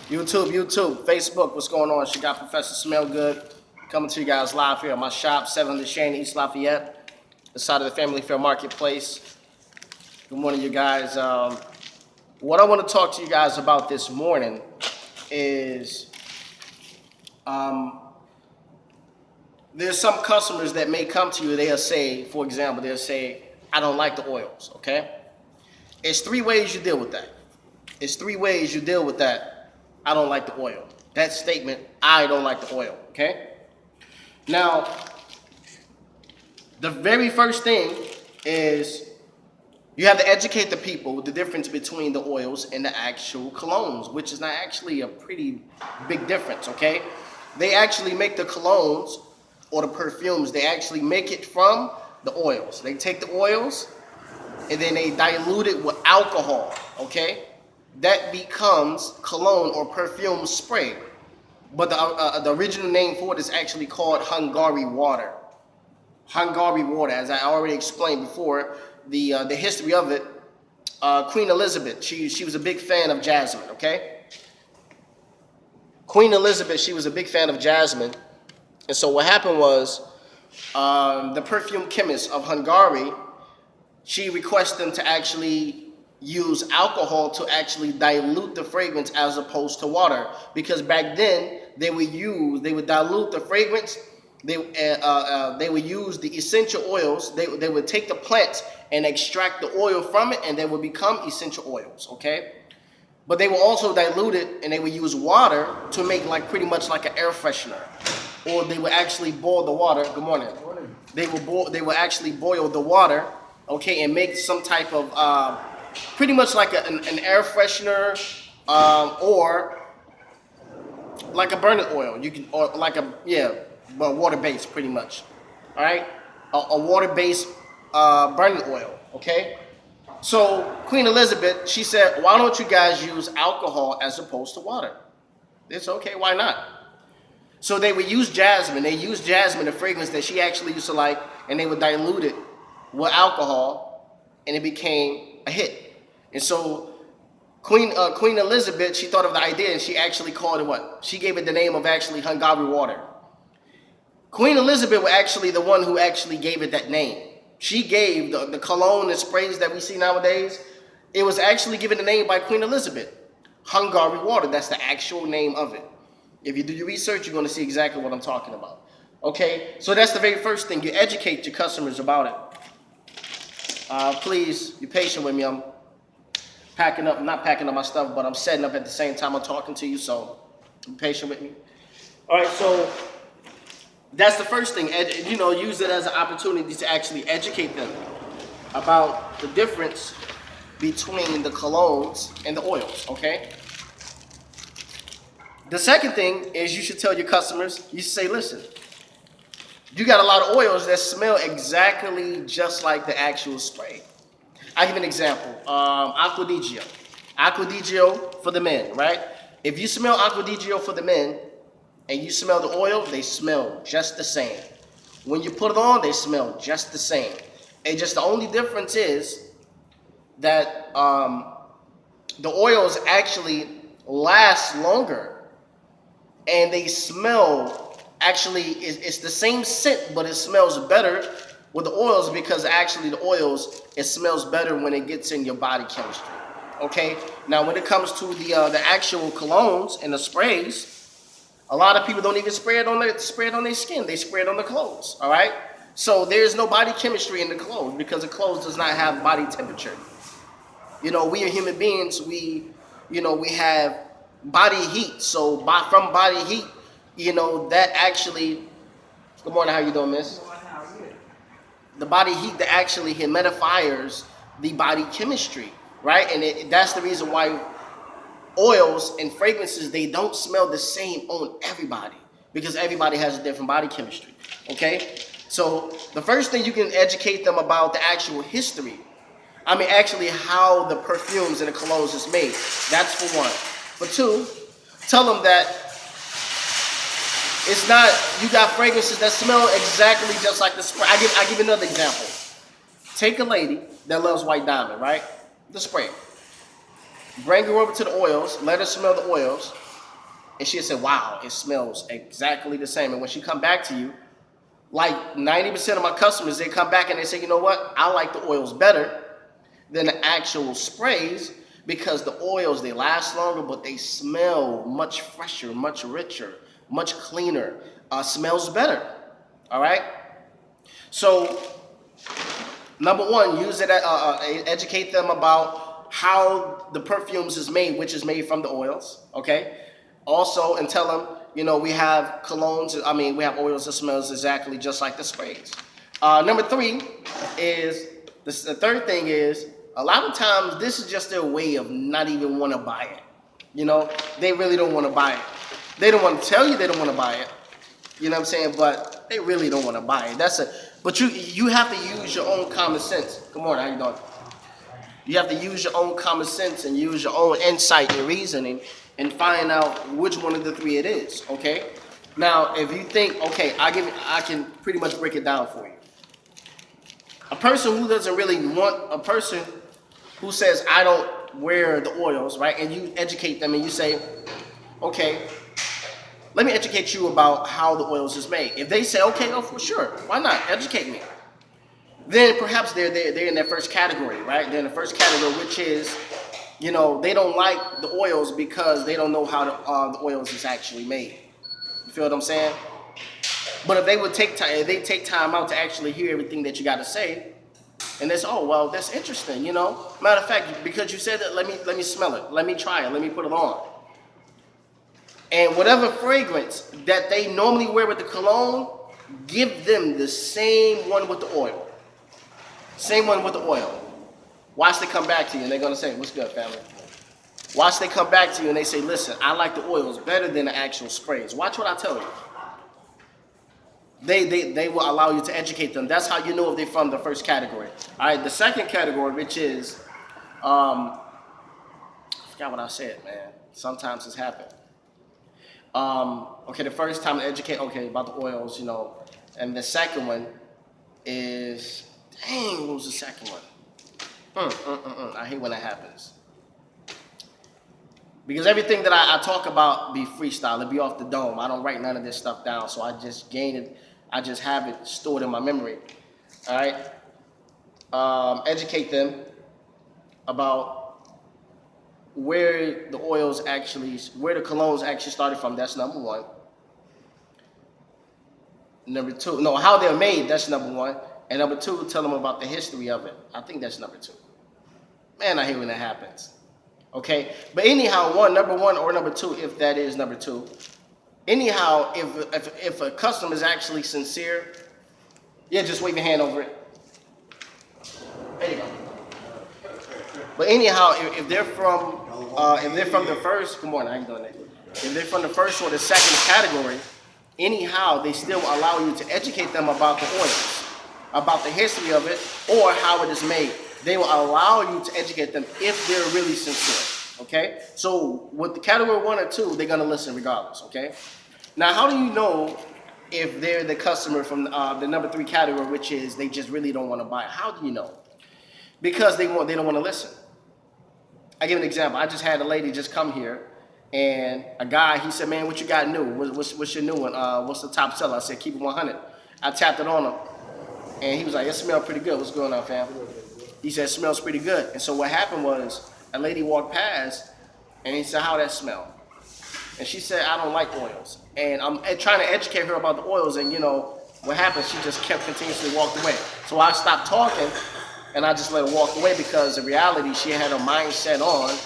YouTube, Facebook, what's going on? She got Professor Smell Good coming to you guys live here at my shop, 700 Shane, East Lafayette, the side of the Family Fair Marketplace. Good morning, you guys. What I want to talk to you guys about this morning is there's some customers that may come to you. They'll say, for example, they'll say, I don't like the oils, okay? It's three ways you deal with that. I don't like the oil. That statement, I don't like the oil, okay? Now, the very first thing is you have to educate the people the difference between the oils and the actual colognes, which is not actually a pretty big difference, okay? They actually make the colognes or the perfumes, they actually make it from the oils. They take the oils and then they dilute it with alcohol, okay? That becomes cologne or perfume spray. But the original name for it is actually called Hungary water. Hungary water, as I already explained before, the history of it, Queen Elizabeth, she was a big fan of jasmine, okay? Queen Elizabeth, she was a big fan of jasmine. And so what happened was the perfume chemist of Hungary, she requested them to actually use alcohol to actually dilute the fragrance as opposed to water, because back then they would dilute the fragrance. They would use the essential oils. They would take the plant and extract the oil from it, and they would become essential oils, okay? But they will also dilute it, and they would use water to make like pretty much like an air freshener, or they would actually boil the water. Good morning. Good morning. They will actually boil the water, okay, and make some type of pretty much like an air freshener, or like a burning oil. You can, or like but water based pretty much. All right, a water based burning oil. Okay. So Queen Elizabeth, she said, why don't you guys use alcohol as opposed to water? It's okay. Why not? So they would use jasmine. They used jasmine, a fragrance that she actually used to like, and they would dilute it with alcohol, and it became a hit. And so Queen Elizabeth, she thought of the idea, and she actually called it what? She gave it the name of actually Hungary water. Queen Elizabeth was actually the one who actually gave it that name. She gave the cologne and sprays that we see nowadays, it was actually given the name by Queen Elizabeth. Hungary water, that's the actual name of it. If you do your research, you're going to see exactly what I'm talking about. Okay, so that's the very first thing. You educate your customers about it. Please, be patient with me. I'm not packing up my stuff, but I'm setting up at the same time I'm talking to you, so be patient with me. All right, so that's the first thing. Use it as an opportunity to actually educate them about the difference between the colognes and the oils, okay? The second thing is you should tell your customers, you should say, listen, you got a lot of oils that smell exactly just like the actual spray. I'll give you an example. Acqua di Gio. Acqua di Gio for the men, right? If you smell Acqua di Gio for the men and you smell the oil, they smell just the same. When you put it on, they smell just the same. And just the only difference is that the oils actually last longer, and they smell, actually, it's the same scent, but it smells better with the oils, because actually the oils, it smells better when it gets in your body chemistry. Okay? Now when it comes to the actual colognes and the sprays, a lot of people don't even spray it on their skin. They spray it on the clothes. All right? So there's no body chemistry in the clothes, because the clothes does not have body temperature. We are human beings. We have body heat. So from body heat, that actually. Good morning. How you doing, miss? The body heat that actually humidifies the body chemistry, right? And that's the reason why oils and fragrances, they don't smell the same on everybody, because everybody has a different body chemistry, okay? So the first thing, you can educate them about the actual history. Actually how the perfumes and the colognes is made. That's for one. For two, tell them that it's not, you got fragrances that smell exactly just like the spray. I give another example. Take a lady that loves White Diamond, right? The spray. Bring her over to the oils, let her smell the oils, And she said, wow, it smells exactly the same. And when she come back to you, like 90% of my customers, they come back and they say, you know what? I like the oils better than the actual sprays because the oils, they last longer, but they smell much fresher, much richer, much cleaner, smells better. All right? So, number one, use it, educate them about how the perfumes is made, which is made from the oils, okay? Also, and tell them, you know, we have colognes, we have oils that smells exactly just like the sprays. Number three is, the third thing is, a lot of times this is just their way of not even want to buy it. You know, they really don't want to buy it. They don't want to tell you they don't want to buy it. You know what I'm saying? But they really don't want to buy it. But you have to use your own common sense. Good morning, how you doing? You have to use your own common sense and use your own insight and reasoning and find out which one of the three it is, okay? Now, if you think, okay, I can pretty much break it down for you. A person who doesn't really want, a person who says, I don't wear the oils, right? And you educate them and you say, okay, let me educate you about how the oils is made. If they say, okay, oh, for sure, why not? Educate me. Then perhaps they're in their first category, right? They're in the first category, which is, you know, they don't like the oils because they don't know how the oils is actually made. You feel what I'm saying? But if they would take time, if they take time out to actually hear everything that you got to say, and they say, oh, well, that's interesting, you know. Matter of fact, because you said that, let me smell it, let me try it, let me put it on. And whatever fragrance that they normally wear with the cologne, give them the same one with the oil. Same one with the oil. Watch they come back to you and they're going to say, what's good, family? Watch they come back to you and they say, listen, I like the oils better than the actual sprays. Watch what I tell you. They will allow you to educate them. That's how you know if they're from the first category. All right, the second category, which is, I forgot what I said, man. Sometimes it's happened. Okay, the first time to educate, okay, about the oils, you know. And the second one is, dang, what was the second one? I hate when that happens. Because everything that I talk about be freestyle. It be off the dome. I don't write none of this stuff down, so I just gain it. I just have it stored in my memory. All right? Educate them about where the oils actually, where the colognes actually started from. That's number one. Number two, no, how they're made. That's number one. And number two, tell them about the history of it. I think that's number two. Man, I hate when that happens. Okay? But anyhow, number one or number two, if that is number two. Anyhow, if a customer is actually sincere, yeah, just wave your hand over it. There you go. But anyhow, if they're from the first, good morning, how you doing, Nate? If they're from the first or the second category, anyhow, they still allow you to educate them about the oils, about the history of it, or how it is made. They will allow you to educate them if they're really sincere, okay? So with the category 1 or 2, they're gonna listen regardless, okay? Now, how do you know if they're the customer from the number 3 category, which is they just really don't wanna buy it? How do you know? Because they don't wanna listen. I give an example. I just had a lady just come here, and a guy, he said, man, what you got new? What's your new one? What's the top seller? I said, keep it 100. I tapped it on him, and he was like, it smells pretty good. What's going on, fam? He said, it smells pretty good. And so what happened was, a lady walked past, and he said, how that smell? And she said, I don't like oils. And I'm trying to educate her about the oils, and you know, what happened, she just kept continuously walking away. So I stopped talking, and I just let her walk away, because in reality, she had her mindset on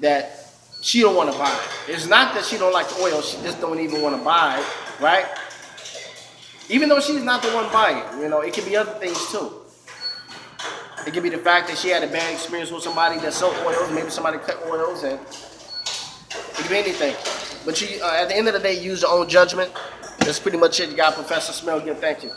that she don't want to buy it. It's not that she don't like the oil, she just don't even want to buy it, right? Even though she's not the one buying it, you know, it can be other things too. It could be the fact that she had a bad experience with somebody that sold oils, maybe somebody cut oils, and it could be anything. But you, at the end of the day, use your own judgment. That's pretty much it. You got Professor Smell. Thank you.